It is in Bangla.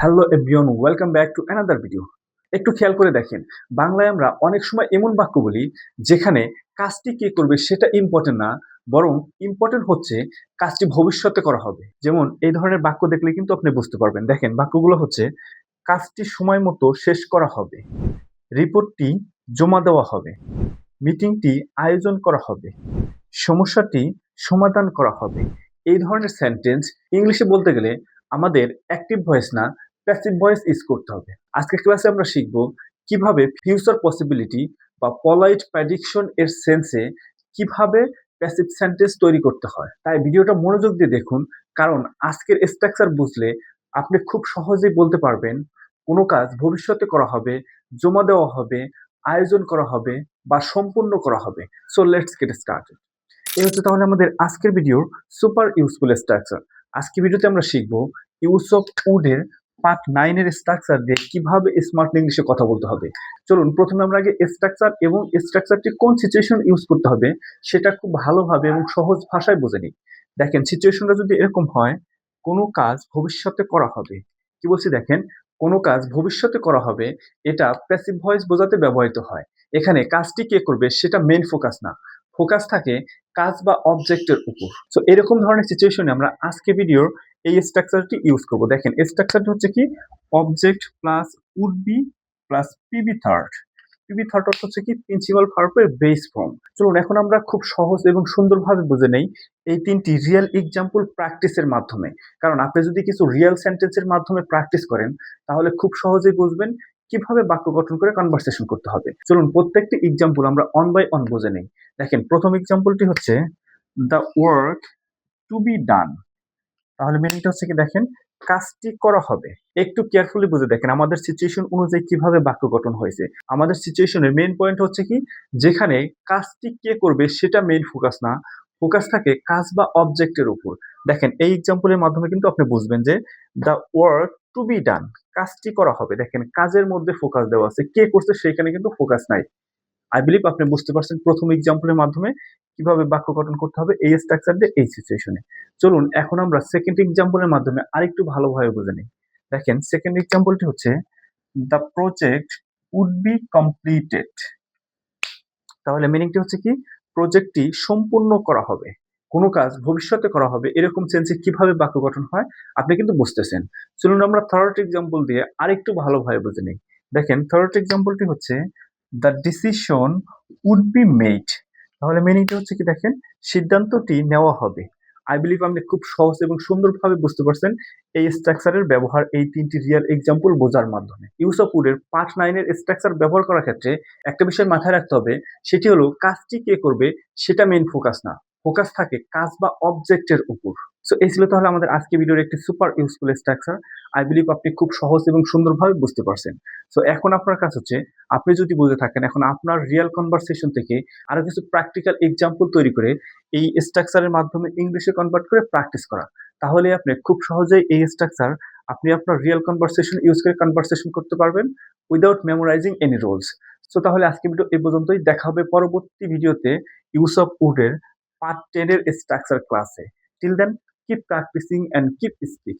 Hello everyone, welcome back to another video. একটু খেয়াল করে দেখেন, বাংলায় আমরা অনেক সময় এমন বাক্য বলি যেখানে কাজটি কে করবে সেটা ইম্পর্টেন্ট না, বরং ইম্পর্টেন্ট হচ্ছে কাজটি ভবিষ্যতে করা হবে। যেমন এই ধরনের বাক্য দেখলে কিন্তু আপনি বুঝতে পারবেন। দেখেন বাক্যগুলো হচ্ছে: কাজটি সময় মতো শেষ করা হবে, রিপোর্টটি জমা দেওয়া হবে, মিটিংটি আয়োজন করা হবে, সমস্যাটি সমাধান করা হবে। এই ধরনের সেন্টেন্স ইংলিশে বলতে গেলে আমাদের অ্যাক্টিভ ভয়েস না, প্যাসিভ ভয়েস ইউজ করতে হবে। আজকের ক্লাসে আমরা শিখব কিভাবে ফিউচার পসিবিলিটি বা পলাইট প্রেডিকশন এর সেন্সে কিভাবে প্যাসিভ সেন্টেন্স তৈরি করতে হয়। তাই ভিডিওটা মনোযোগ দিয়ে দেখুন, কারণ আজকের স্ট্রাকচার বুঝলে আপনি খুব সহজেই বলতে পারবেন কোনো কাজ ভবিষ্যতে করা হবে, জমা দেওয়া হবে, আয়োজন করা হবে বা সম্পূর্ণ করা হবে। So let's get started. এই হচ্ছে তাহলে আমাদের আজকের ভিডিওর সুপার ইউজফুল স্ট্রাকচার। আজকের ভিডিওতে আমরা শিখব ইউজ অফ উড এর পার্ট 9 এর স্ট্রাকচার দিয়ে কিভাবে স্মার্ট ইংলিশে কথা বলতে হবে। চলুন প্রথমে আমরা আগে স্ট্রাকচার এবং স্ট্রাকচারটি কোন সিচুয়েশন ইউজ করতে হবে সেটা খুব ভালোভাবে এবং সহজ ভাষায় বুঝে নিই। দেখেন সিচুয়েশনটা যদি এরকম হয়, কোনো কাজ ভবিষ্যতে করা হবে। কি বলছি দেখেন, কোনো কাজ ভবিষ্যতে করা হবে, এটা প্যাসিভ ভয়েস বোঝাতে ব্যবহৃত হয়। এখানে কাজটি কে করবে সেটা মেইন ফোকাস না, ফোকাস থাকে কাজ বা অবজেক্টের উপর। সো এরকম ধরনের সিচুয়েশনে আমরা আজকে ভিডিওর এই স্ট্রাকচারটি ইউজ করব। দেখেন স্ট্রাকচারটি হচ্ছে কি, object plus would be plus PB third. PB third অর্থ হচ্ছে কি প্রিন্সিপাল ভার্বের বেস ফর্ম। চলুন এখন আমরা খুব সহজ এবং সুন্দরভাবে বুঝে নেই এই তিনটি রিয়েল এক্সাম্পল প্র্যাকটিসের মাধ্যমে। কারণ আপনি যদি কিছু রিয়েল সেন্টেন্সের মাধ্যমে প্র্যাকটিস করেন তাহলে খুব সহজেই বুঝবেন কিভাবে বাক্য গঠন করে কনভারসেশন করতে হবে। চলুন প্রত্যেকটি এক্সাম্পল আমরা অন বাই অন বুঝে নেই। দেখেন প্রথম এক্সাম্পলটি হচ্ছে the work to be done. তাহলে মিনিংটা হচ্ছে কি, দেখেন কাজটি করা হবে। একটু কেয়ারফুলি বুঝে দেখেন আমাদের সিচুয়েশন অনুযায়ী কিভাবে বাক্য গঠন হয়েছে। আমাদের সিচুয়েশনের মেইন পয়েন্ট হচ্ছে কি, যেখানে কাজটি কে করবে সেটা মেইন ফোকাস না, ফোকাস থাকে কাজ বা অবজেক্টের উপর। দেখেন এই এক্সাম্পলের মাধ্যমে কিন্তু আপনি বুঝবেন যে the work to be done, কাজটি করা হবে। দেখেন কাজের মধ্যে ফোকাস দেওয়া আছে, কে করছে সেখানে কিন্তু ফোকাস নাই। আই বিলিভ আপনি বুঝতে পারছেন প্রথম এক্সাম্পলের মাধ্যমে কিভাবে বাক্য গঠন করতে হবে এই স্ট্রাকচার দিয়ে এই সিচুয়েশনে। চলুন এখন আমরা সেকেন্ড এক্সাম্পলের মাধ্যমে আরেকটু ভালোভাবে বুঝে নিই। দেখেন সেকেন্ড এক্সাম্পলটি হচ্ছে the project would be completed. তাহলে মিনিংটি হচ্ছে কি, প্রজেক্টটি সম্পূর্ণ করা হবে। কোনো কাজ ভবিষ্যতে করা হবে, এরকম সেন্সে কিভাবে বাক্য গঠন হয় আপনি কিন্তু বুঝতেছেন। চলুন আমরা থার্ড এক্সাম্পল দিয়ে আরেকটু ভালোভাবে বুঝে নিই। দেখেন থার্ড এক্সাম্পলটি হচ্ছে the decision would be made. তাহলে মিনিংটি হচ্ছে কি, দেখেন সিদ্ধান্তটি নেওয়া হবে। আই বিলিভ আপনি খুব সহজ এবং সুন্দরভাবে বুঝতে পারছেন এই স্ট্রাকচারের ব্যবহার এই তিনটি রিয়েল এক্সাম্পল বোঝার মাধ্যমে। ইউজ অফ উড এর পার্ট 9 এর স্ট্রাকচার ব্যবহার করার ক্ষেত্রে একটা বিষয় মাথায় রাখতে হবে, সেটি হলো কাজটি কে করবে সেটা মেইন ফোকাস না, ফোকাস থাকে কাজ বা অবজেক্টের উপর। সো এই ছিল তাহলে আমাদের আজকে ভিডিওর একটি super useful structure. I believe আপনি খুব সহজ এবং সুন্দরভাবে বুঝতে পারছেন। সো এখন আপনার কাজ হচ্ছে, আপনি যদি বুঝে থাকেন, এখন আপনার রিয়েল কনভারসেশন থেকে আরো কিছু প্র্যাকটিক্যাল এক্সাম্পল তৈরি করে এই স্ট্রাকচারের মাধ্যমে ইংলিশে কনভার্ট করে প্র্যাকটিস করা। তাহলে আপনি খুব সহজেই এই স্ট্রাকচার আপনি আপনার রিয়েল কনভারসেশন ইউজ করে কনভারসেশন করতে পারবেন without memorising any rules. So তাহলে আজকে ভিডিও এই পর্যন্তই। দেখা হবে পরবর্তী ভিডিওতে ইউজ অফ উড এর পার্ট 10 এর স্ট্রাকচার ক্লাসে। Till then, keep practising and keep speaking.